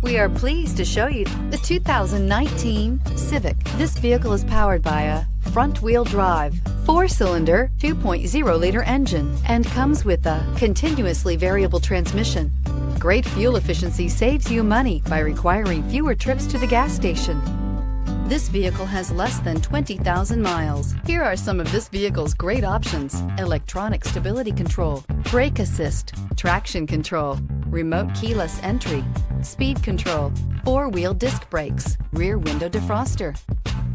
We are pleased to show you the 2019 Civic. This vehicle is powered by a front-wheel drive, 4-cylinder, 2.0-liter engine, and comes with a continuously variable transmission. Great fuel efficiency saves you money by requiring fewer trips to the gas station. This vehicle has less than 20,000 miles. Here are some of this vehicle's great options: electronic stability control, brake assist, traction control, remote keyless entry, speed control, 4-wheel disc brakes, rear window defroster.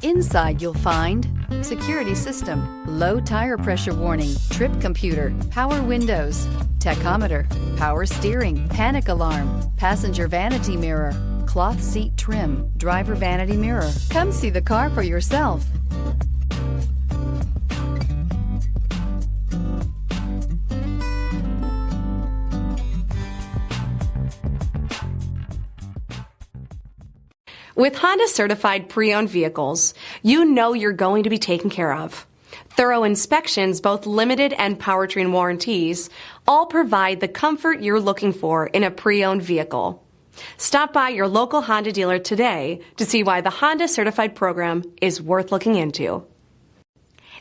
Inside you'll find security system, low tire pressure warning, trip computer, power windows, tachometer, power steering, panic alarm, passenger vanity mirror, cloth seat trim, driver vanity mirror. Come see the car for yourself. With Honda certified pre-owned vehicles, you know you're going to be taken care of. Thorough inspections, both limited and powertrain warranties, all provide the comfort you're looking for in a pre-owned vehicle. Stop by your local Honda dealer today to see why the Honda certified program is worth looking into.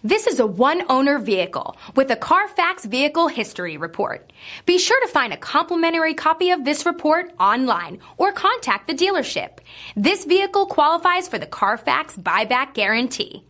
This is a one-owner vehicle with a CARFAX Vehicle History Report. Be sure to find a complimentary copy of this report online or contact the dealership. This vehicle qualifies for the CARFAX Buyback Guarantee.